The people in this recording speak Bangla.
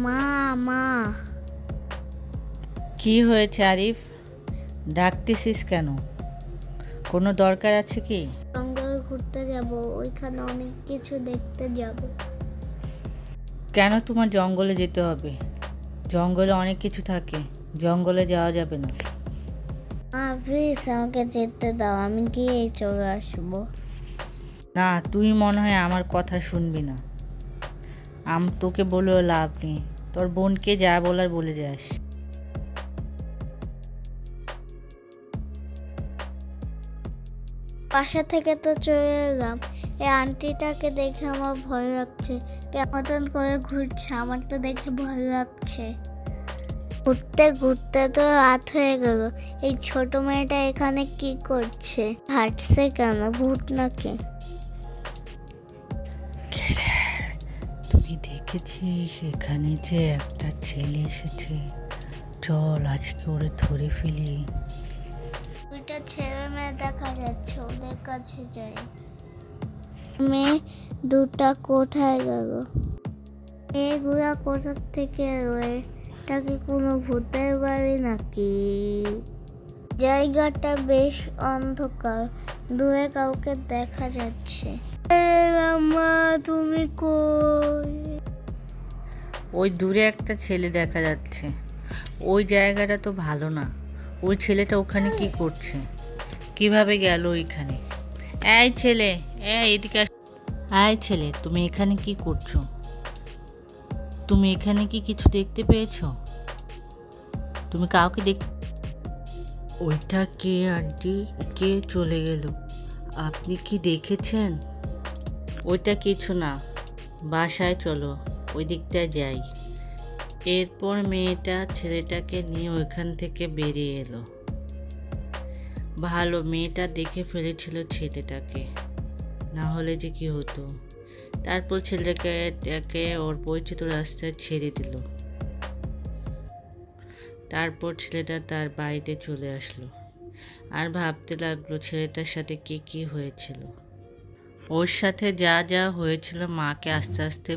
মা মা কি হয়েছে আরিফ? ডাকতেছিস কেন? কোনো দরকার আছে কি? জঙ্গলে ঘুরতে যাব, ওইখানে অনেক কিছু দেখতে যাব। কেন তোমার জঙ্গলে যেতে হবে? জঙ্গলে অনেক কিছু থাকে, জঙ্গলে যাওয়া যাবে না। মা প্লিজ আমাকে যেতে দাও, আমি গিয়ে চলে আসবো। না, তুই মনে হয় আমার কথা শুনবি না। তোকে বলেও লাভ নেই, তোর বোনকে যা বলার বলে যাস। বাসা থেকে তো চলে এলাম, এই আন্টিটাকে দেখে আমার ভয় লাগছে। কেমন করে ঘুরছে, আমার তো দেখে ভয় লাগছে। ঘুরতে ঘুরতে তো রাত হয়ে গেল। এই ছোট মেয়েটা এখানে কি করছে? হাঁটছে কেন? ভূত নাকি? তুই দেখেছিস এখানে যে একটা ছেলে এসেছে? চল আজকে ওরে ধরে ফেলি। দুইটা ছেলে মেয়ে দেখা যাচ্ছে, ওদের কাছে যাই। মেয়ে দুটা কোথায় গেল? মেয়েগুলা কোথা থেকে এলো? এটা কি কোনো ভূতের বাড়ি নাকি? জায়গাটা বেশ অন্ধকার, দূরে কাউকে দেখা যাচ্ছে। মা তুমি কই? ওই দূরে একটা ছেলে দেখা যাচ্ছে। ওই জায়গাটা তো ভালো না। ওই ছেলেটা ওখানে কি করছে? কিভাবে গেল ওইখানে? এই ছেলে, এদিকে আস। এই ছেলে, তুমি এখানে কি করছো? তুমি এখানে কি কিছু দেখতে পেয়েছো? তুমি কাউকে ওইটা কে আন্টি? কে চলে গেল? আপনি কি দেখেছেন? ওইটা কিছু না, বাসায় চলো, ওই দিকটায় যাই। এরপর মেয়েটা ছেলেটাকে নিয়ে ওইখান থেকে বেরিয়ে এলো। ভালো, মেয়েটা দেখে ফেলেছিল ছেলেটাকে, না হলে যে কি হতো। তারপর ছেলেটাকে ওর পরিচিত রাস্তায় ছেড়ে দিল। তারপর ছেলেটা তার বাড়িতে চলে আসলো আর ভাবতে লাগলো ছেলেটার সাথে কি কি হয়েছিল। ওর সাথে যা যা হয়েছিল মাকে আস্তে আস্তে